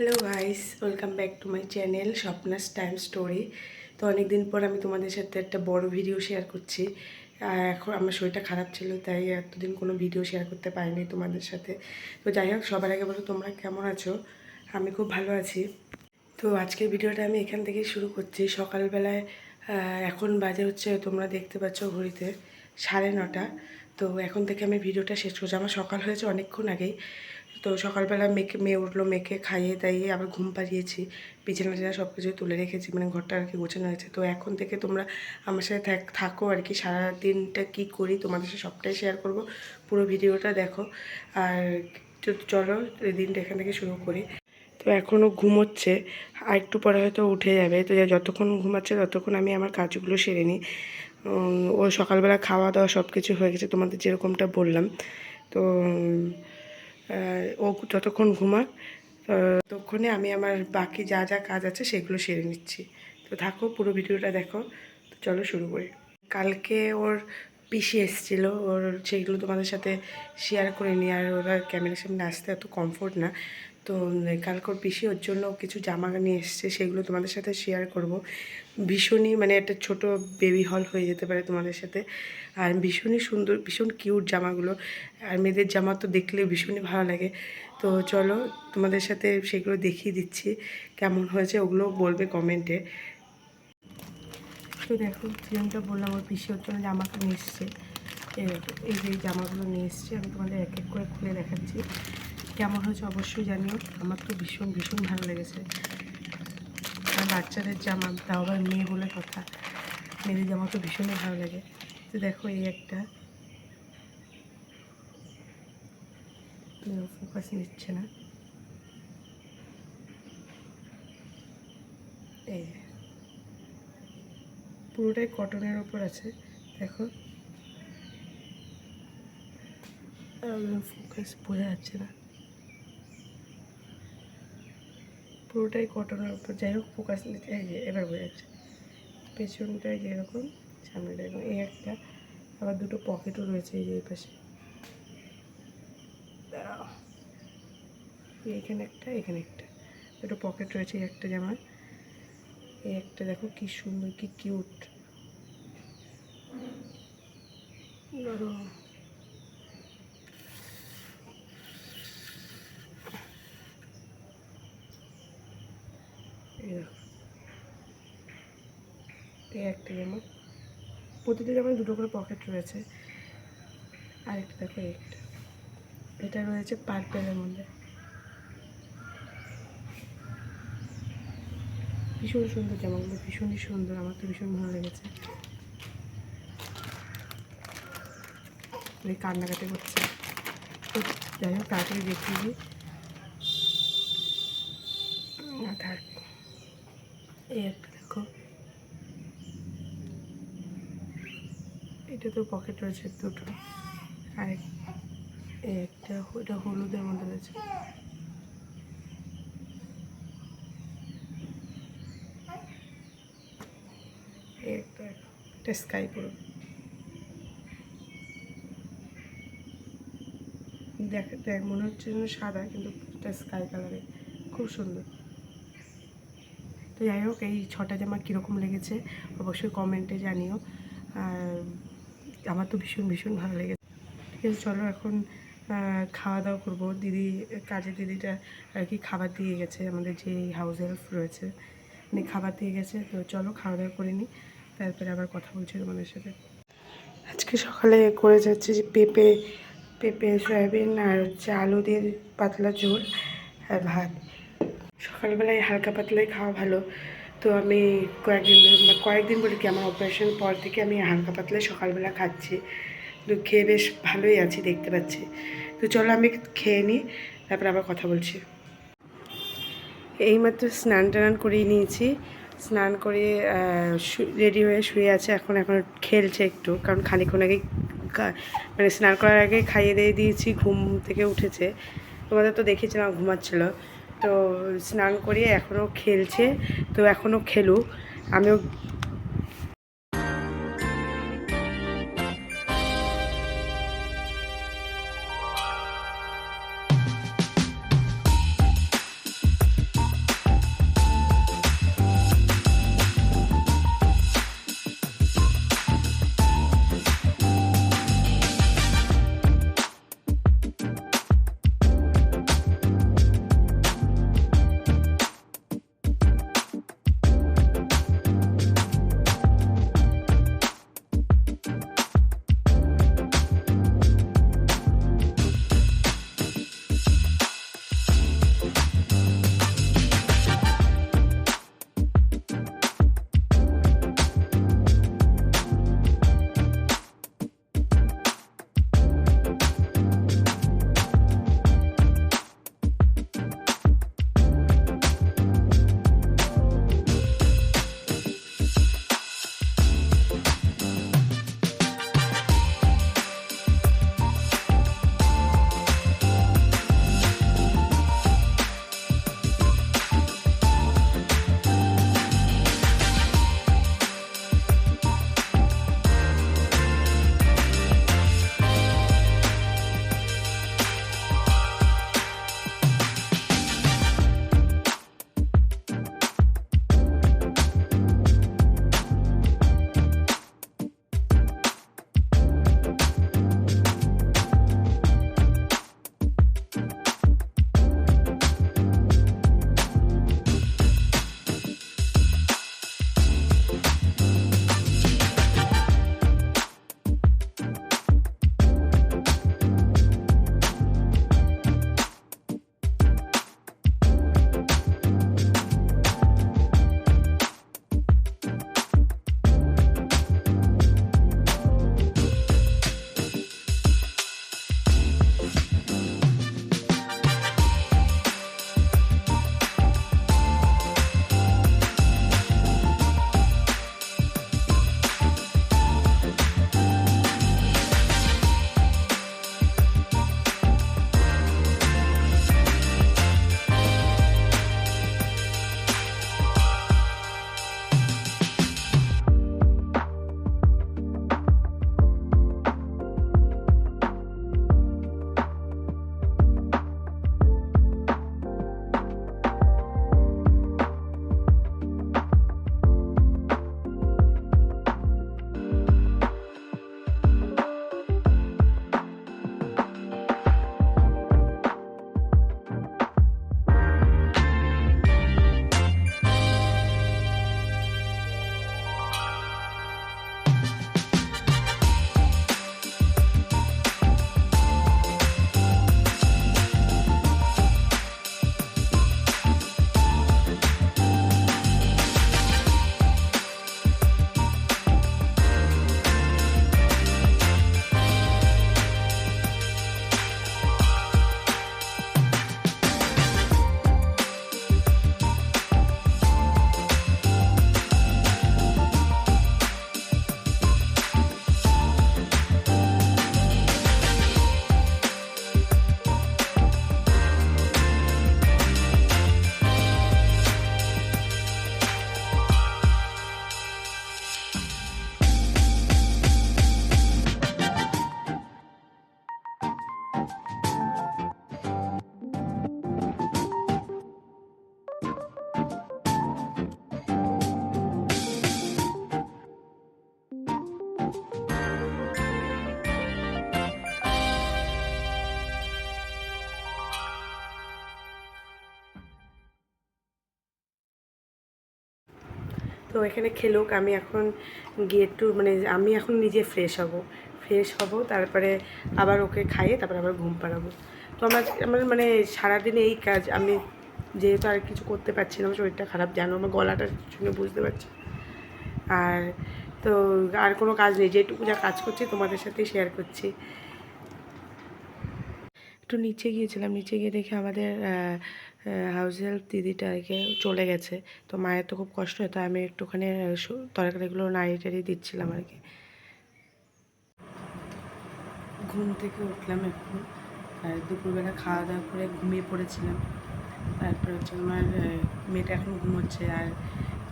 Hello guys, welcome back to my channel স্বপ্নাস time story. তো অনেক দিন পর আমি তোমাদের সাথে একটা বড় ভিডিও শেয়ার করছি। এখন আমার শরীরটা খারাপ ছিল, তাই এতদিন কোনো ভিডিও শেয়ার করতে পারিনি তোমাদের সাথে। তো যাই হোক, সবার আগে বলো তোমরা কেমন আছো? আমি খুব ভালো আছি। তো আজকের ভিডিওটা আমি এখান থেকেই শুরু করছি। সকালবেলায় এখন বাজে হচ্ছে, তোমরা দেখতে পাচ্ছ ঘড়িতে 9:30। তো এখন থেকে আমি ভিডিওটা শেষ করছি। আমার সকাল হয়েছে অনেকক্ষণ আগেই। তো সকালবেলা মেয়ে উঠলো, মেয়েকে খাইয়ে দাইয়ে আবার ঘুম পাড়িয়েছি, বিছানা টিছানা সব কিছুই তুলে রেখেছি, মানে ঘরটা আর কি গোছানো হয়েছে। তো এখন থেকে তোমরা আমার সাথে থাকো আর কি। সারাদিনটা কী করি তোমাদের সাথে সবটাই শেয়ার করব, পুরো ভিডিওটা দেখো। আর চলো দিনটা এখান থেকে শুরু করি। তো এখনও ঘুমোচ্ছে, আর একটু পরে হয়তো উঠে যাবে। তো যতক্ষণ ঘুমাচ্ছে ততক্ষণ আমি আমার কাজগুলো সেরে নিই। ও সকালবেলা খাওয়া দাওয়া সব কিছু হয়ে গেছে, তোমাদের যেরকমটা বললাম। তো ও যতক্ষণ ঘুমাক ততক্ষণে আমি আমার বাকি যা যা কাজ আছে সেগুলো সেরে নিচ্ছি। তো থাকো, পুরো ভিডিওটা দেখো। তো চলো শুরু করি। কালকে ওর পিসি এসেছিলো, ওর সেইগুলো তোমাদের সাথে শেয়ার করে নিই। আর ওরা ক্যামেরার সামনে আসতে এত কমফোর্ট না। তো কালকে ওর পিসি ওর জন্য কিছু জামা নিয়ে এসছে, সেগুলো তোমাদের সাথে শেয়ার করব। ভীষণই মানে একটা ছোট বেবি হল হয়ে যেতে পারে তোমাদের সাথে। আর ভীষণই সুন্দর, ভীষণ কিউট জামাগুলো। আর মেয়েদের জামা তো দেখলে ভীষণই ভালো লাগে। তো চলো তোমাদের সাথে সেগুলো দেখিয়ে দিচ্ছি, কেমন হয়েছে ওগুলো বলবে কমেন্টে। তো দেখো, যেমনটা বললাম, ওর পিসি ওর জন্য জামা নিয়ে এসছে। এই যে জামাগুলো নিয়ে এসছে, আমি তোমাদের এক এক করে খুলে দেখাচ্ছি। কেমন হয়েছে অবশ্যই জানিও। আমার তো ভীষণ ভীষণ ভালো লেগেছে। আর বাচ্চাদের জামা, তাও আবার মেয়ে বলে কথা, মেয়েদের জামা তো ভীষণই ভালো লাগে। তো দেখো, এই একটা ফোকাস নিচ্ছে না, এই পুরোটাই কটনের ওপর আছে। দেখো, ফোকাস বোঝা যাচ্ছে না, পুরোটাই কটনের ওপর। যাই হোক, ফোকাস নিচ্ছে, এই যে এবার বোঝা যাচ্ছে। পেছনটায় যেরকম, সামনেটা এরকম। এই একটা, আবার দুটো পকেটও রয়েছে এই যে এই পাশে। এখানে একটা, এখানে একটা, দুটো পকেট রয়েছে এই একটা জামার। এই একটা দেখো কি সুন্দর, কি কিউট। ধরো, এই দেখো, এই একটা জামা। প্রতিটা জামায় দুটো করে পকেট রয়েছে। আর একটা দেখো, একটা, এটা রয়েছে পার্পেলের মধ্যে। ভীষণ সুন্দর জামাগুলো, ভীষণই সুন্দর, আমার তো ভীষণ ভালো লেগেছে। কান্নাকাটি করছে। তো যাই হোক, তাড়াতাড়ি দেখিয়ে দিই। এই একটা দেখো, এটা তো পকেট রয়েছে দুটো। আর এই একটা, ওটা হলুদের মধ্যে রয়েছে। এই একটা, একটা স্কাই পুরো। দেখ মনে হচ্ছে যেন সাদা, কিন্তু এটা স্কাই কালারে, খুব সুন্দর। তো যাই হোক, এই 6টা জামা কীরকম লেগেছে অবশ্যই কমেন্টে জানিও। আর আমার তো ভীষণ ভীষণ ভালো লেগেছে। ঠিক আছে, চলো এখন খাওয়া দাওয়া করবো। কাজের দিদিটা আর কি খাবার দিয়ে গেছে, আমাদের যে হাউস হেল্প রয়েছে উনি খাবার দিয়ে গেছে। তো চলো খাওয়া দাওয়া করে নিই, তারপরে আবার কথা বলছি তোমাদের সাথে। আজকে সকালে করে যাচ্ছে যে পেঁপে সয়াবিন আর হচ্ছে আলু দিয়ে পাতলা ঝোল আর ভাত। সকালবেলায় হালকা পাতলাই খাওয়া ভালো। তো আমি কয়েকদিন বলে কি, আমার অপারেশন পর থেকে আমি হালকা পাতলাই সকালবেলা খাচ্ছি। তো খেয়ে বেশ ভালোই আছি, দেখতে পাচ্ছি। তো চলো আমি খেয়ে নিই, তারপর আবার কথা বলছি। এইমাত্র স্নান টান করিয়ে নিয়েছি। স্নান করে রেডি হয়ে শুয়ে আছে। এখন খেলছে একটু, কারণ খানিকক্ষণ আগে মানে স্নান করার আগে খাইয়ে দিয়ে দিয়েছি, ঘুম থেকে উঠেছে। তোমাদের তো দেখেছিলাম ঘুমাচ্ছিল। তো স্নান করিয়ে এখনও খেলছে। তো এখনও খেলুক, আমিও। তো এখানে খেলুক, আমি এখন গিয়ে একটু মানে আমি এখন নিজে ফ্রেশ হব, তারপরে আবার ওকে খাইয়ে তারপরে আবার ঘুম পাড়াবো। তো আমার মানে সারাদিনে এই কাজ, আমি যেহেতু আর কিছু করতে পারছি না, আমার শরীরটা খারাপ, জানো আমার গলাটা শুনে বুঝতে পারছি। আর তো আর কোনো কাজ নেই, যেটুকু যা কাজ করছি তোমাদের সাথে শেয়ার করছি। একটু নিচে গিয়েছিলাম, নিচে গিয়ে দেখি আমাদের হাউস হেল্প দিদিটা আর কি চলে গেছে। তো মায়ের তো খুব কষ্ট হয়, তো আমি একটুখানি তরকারিগুলো নাড়িয়ে টাড়িয়ে দিচ্ছিলাম আর কি। ঘুম থেকে উঠলাম এখন, আর দুপুরবেলা খাওয়া দাওয়া করে ঘুমিয়ে পড়েছিলাম। তারপর হচ্ছে আমার মেয়েটা এখন ঘুমোচ্ছে। আর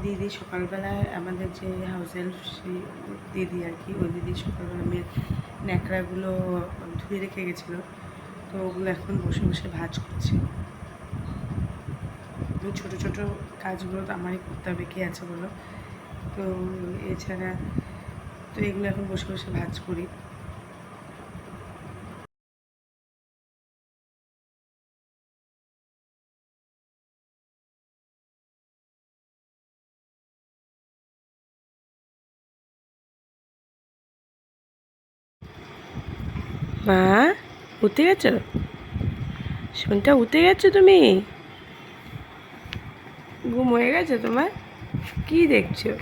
দিদি সকালবেলায় আমাদের যে হাউস হেল্প সেই দিদি আর কি, ওই দিদি সকালবেলা মেয়ের ন্যাকড়াগুলো ধুয়ে রেখে গেছিলো, তো ওগুলো এখন বসে বসে ভাজ করছি। ছোটো ছোটো কাজগুলো তো আমারই করতে হবে, কে আছে বলো। তো এছাড়া তো এগুলো এখন বসে বসে ভাজ করি। মা, উঠে গেছো? শোনটা উঠে গেছো তুমি? ঘুম হয়ে গেছে তোমার? কি দেখছো?